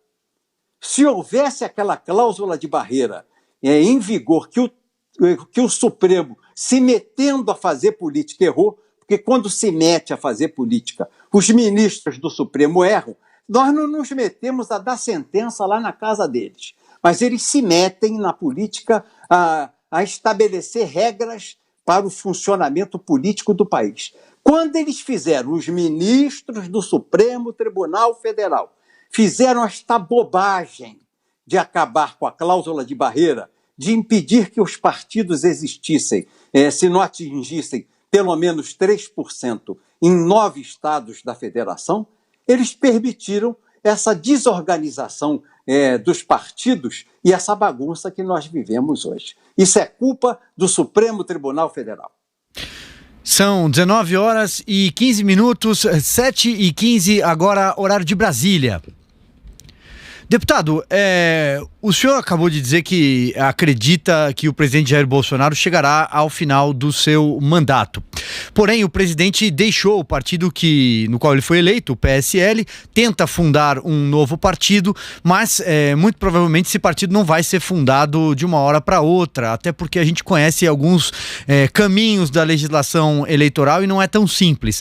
Se houvesse aquela cláusula de barreira em vigor, que o Supremo, se metendo a fazer política, errou, porque quando se mete a fazer política, os ministros do Supremo erram, nós não nos metemos a dar sentença lá na casa deles, mas eles se metem na política a estabelecer regras para o funcionamento político do país. Quando eles fizeram, os ministros do Supremo Tribunal Federal, fizeram esta bobagem de acabar com a cláusula de barreira, de impedir que os partidos existissem, se não atingissem pelo menos 3% em 9 estados da federação, eles permitiram essa desorganização dos partidos e essa bagunça que nós vivemos hoje. Isso é culpa do Supremo Tribunal Federal. São 19 horas e 15 minutos, 7h15, agora horário de Brasília. Deputado, o senhor acabou de dizer que acredita que o presidente Jair Bolsonaro chegará ao final do seu mandato. Porém, o presidente deixou o partido no qual ele foi eleito, o PSL, tenta fundar um novo partido, mas muito provavelmente esse partido não vai ser fundado de uma hora para outra, até porque a gente conhece alguns caminhos da legislação eleitoral e não é tão simples.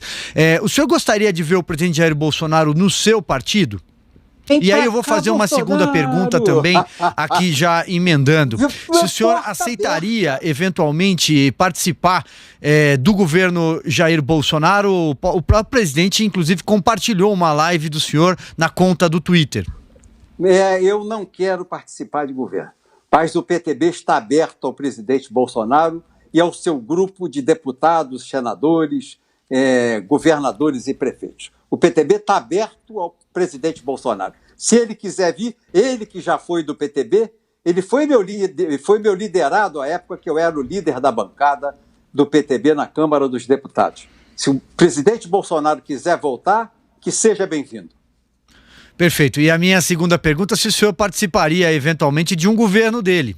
O senhor gostaria de ver o presidente Jair Bolsonaro no seu partido? E aí eu vou fazer uma segunda pergunta também, aqui já emendando. Se o senhor aceitaria, eventualmente, participar do governo Jair Bolsonaro, o próprio presidente, inclusive, compartilhou uma live do senhor na conta do Twitter. Eu não quero participar de governo, mas o PTB está aberto ao presidente Bolsonaro e ao seu grupo de deputados, senadores, governadores e prefeitos. O PTB está aberto ao presidente Bolsonaro. Se ele quiser vir, ele que já foi do PTB, ele foi meu liderado à época que eu era o líder da bancada do PTB na Câmara dos Deputados. Se o presidente Bolsonaro quiser voltar, que seja bem-vindo. Perfeito. E a minha segunda pergunta, se o senhor participaria eventualmente de um governo dele?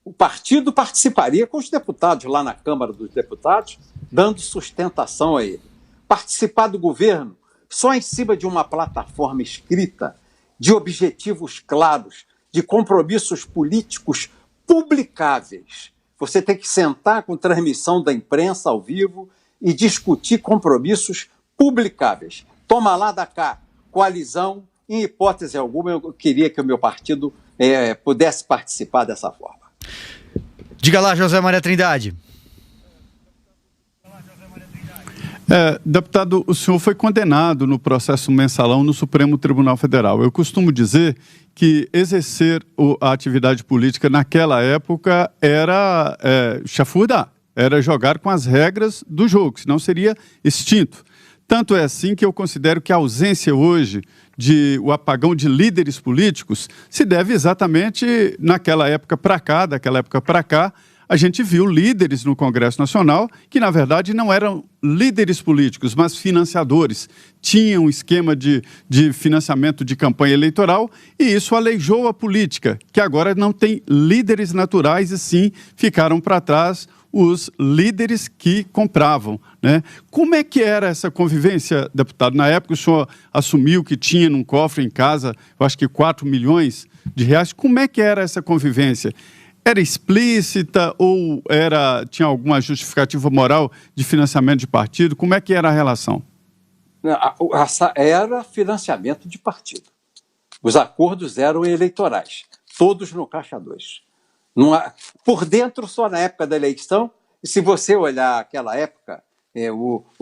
O partido participaria com os deputados lá na Câmara dos Deputados, dando sustentação a ele. Participar do governo só em cima de uma plataforma escrita, de objetivos claros, de compromissos políticos publicáveis. Você tem que sentar com transmissão da imprensa ao vivo e discutir compromissos publicáveis. Toma lá da cá, coalizão, em hipótese alguma, eu queria que o meu partido pudesse participar dessa forma. Diga lá, José Maria Trindade. Deputado, o senhor foi condenado no processo mensalão no Supremo Tribunal Federal. Eu costumo dizer que exercer a atividade política naquela época era chafurdar, era jogar com as regras do jogo, senão seria extinto. Tanto é assim que eu considero que a ausência hoje o apagão de líderes políticos se deve exatamente daquela época para cá, a gente viu líderes no Congresso Nacional que, na verdade, não eram líderes políticos, mas financiadores. Tinham um esquema de financiamento de campanha eleitoral e isso aleijou a política, que agora não tem líderes naturais e sim ficaram para trás os líderes que compravam, né? Como é que era essa convivência, deputado? Na época o senhor assumiu que tinha num cofre em casa, eu acho que 4 milhões de reais. Como é que era essa convivência? Era explícita ou tinha alguma justificativa moral de financiamento de partido? Como é que era a relação? Era financiamento de partido. Os acordos eram eleitorais, todos no Caixa 2. Por dentro, só na época da eleição, e se você olhar aquela época,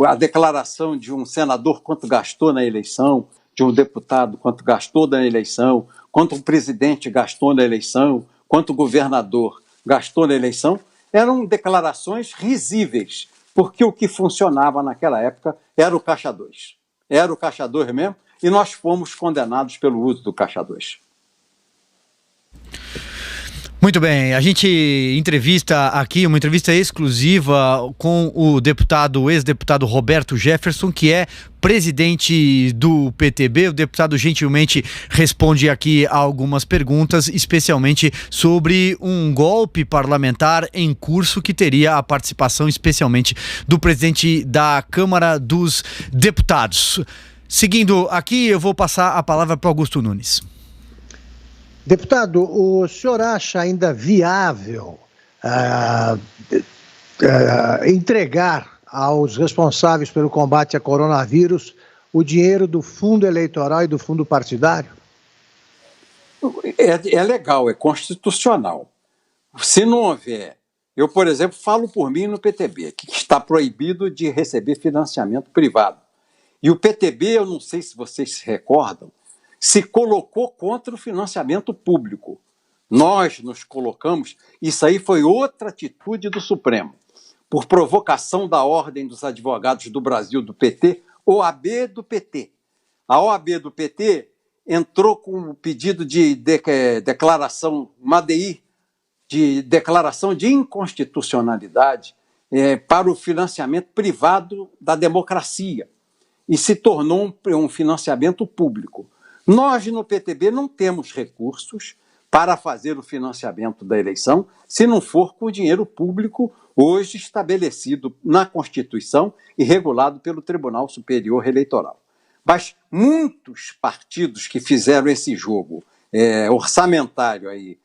a declaração de um senador quanto gastou na eleição, de um deputado quanto gastou na eleição, quanto um presidente gastou na eleição, quanto o governador gastou na eleição, eram declarações risíveis, porque o que funcionava naquela época era o Caixa 2. Era o Caixa 2 mesmo, e nós fomos condenados pelo uso do Caixa 2. Muito bem, a gente entrevista aqui, uma entrevista exclusiva com o ex-deputado Roberto Jefferson, que é presidente do PTB. O deputado gentilmente responde aqui a algumas perguntas, especialmente sobre um golpe parlamentar em curso que teria a participação especialmente do presidente da Câmara dos Deputados. Seguindo aqui, eu vou passar a palavra para Augusto Nunes. Deputado, o senhor acha ainda viável entregar aos responsáveis pelo combate a coronavírus o dinheiro do fundo eleitoral e do fundo partidário? É legal, é constitucional. Se não houver, eu, por exemplo, falo por mim no PTB, que está proibido de receber financiamento privado. E o PTB, eu não sei se vocês se recordam, se colocou contra o financiamento público. Nós nos colocamos, isso aí foi outra atitude do Supremo, por provocação da Ordem dos Advogados do Brasil, do PT, OAB do PT. A OAB do PT entrou com um pedido de declaração, uma ADI, de declaração de inconstitucionalidade para o financiamento privado da democracia, e se tornou um financiamento público. Nós, no PTB, não temos recursos para fazer o financiamento da eleição se não for com dinheiro público hoje estabelecido na Constituição e regulado pelo Tribunal Superior Eleitoral. Mas muitos partidos que fizeram esse jogo orçamentário aí,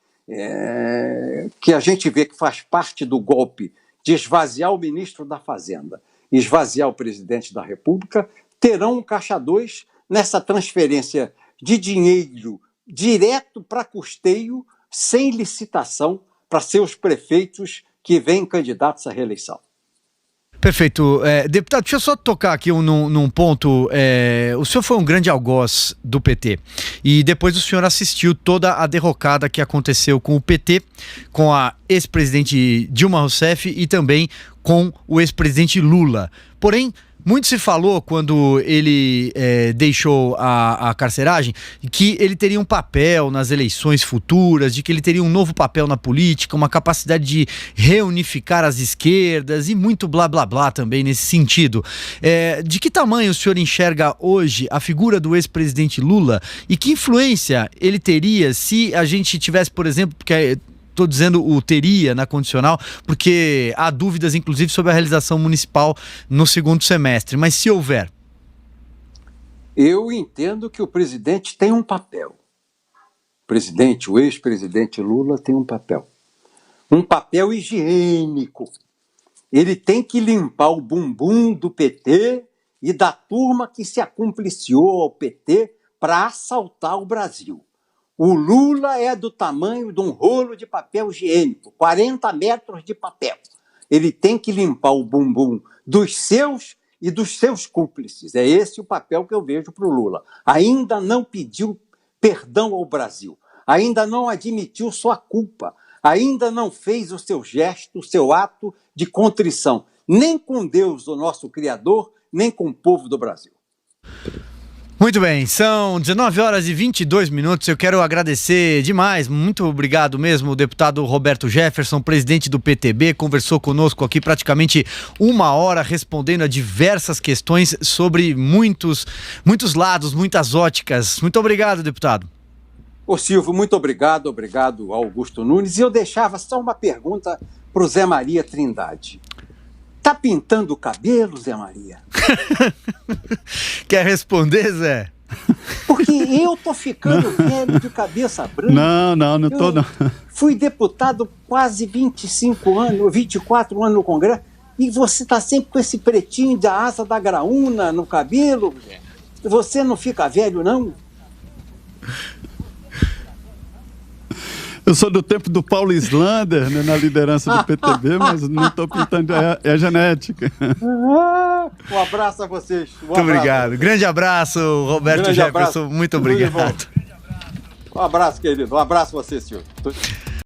que a gente vê que faz parte do golpe de esvaziar o ministro da Fazenda e esvaziar o presidente da República, terão um Caixa 2 nessa transferência de dinheiro direto para custeio, sem licitação, para seus prefeitos que vêm candidatos à reeleição. Perfeito. Deputado, deixa eu só tocar aqui num ponto. O senhor foi um grande algoz do PT e depois o senhor assistiu toda a derrocada que aconteceu com o PT, com a ex-presidente Dilma Rousseff e também com o ex-presidente Lula. Porém, muito se falou quando ele deixou a carceragem que ele teria um papel nas eleições futuras, de que ele teria um novo papel na política, uma capacidade de reunificar as esquerdas e muito blá blá blá também nesse sentido. De que tamanho o senhor enxerga hoje a figura do ex-presidente Lula e que influência ele teria se a gente tivesse, por exemplo, porque estou dizendo o teria na condicional, porque há dúvidas, inclusive, sobre a realização municipal no segundo semestre. Mas se houver? Eu entendo que o presidente tem um papel. O ex-presidente Lula tem um papel. Um papel higiênico. Ele tem que limpar o bumbum do PT e da turma que se acumpliciou ao PT para assaltar o Brasil. O Lula é do tamanho de um rolo de papel higiênico, 40 metros de papel. Ele tem que limpar o bumbum dos seus e dos seus cúmplices. É esse o papel que eu vejo para o Lula. Ainda não pediu perdão ao Brasil, ainda não admitiu sua culpa, ainda não fez o seu gesto, o seu ato de contrição, nem com Deus, o nosso Criador, nem com o povo do Brasil. Muito bem, são 19h22. Eu quero agradecer demais, muito obrigado mesmo, o deputado Roberto Jefferson, presidente do PTB, conversou conosco aqui praticamente 1 hora, respondendo a diversas questões sobre muitos lados, muitas óticas. Muito obrigado, deputado. Ô Silvio, muito obrigado Augusto Nunes. E eu deixava só uma pergunta para o Zé Maria Trindade. Tá pintando o cabelo, Zé Maria? Quer responder, Zé? Porque eu tô ficando velho de cabeça branca. Não tô não. Fui deputado quase 24 anos no Congresso e você tá sempre com esse pretinho da asa da graúna no cabelo. Você não fica velho, não? Eu sou do tempo do Paulo Islander, né, na liderança do PTB, mas não estou pintando, é genética. Um abraço a vocês. Muito obrigado. Grande abraço, Roberto Jefferson. Muito obrigado. Um abraço, querido. Um abraço a você, senhor.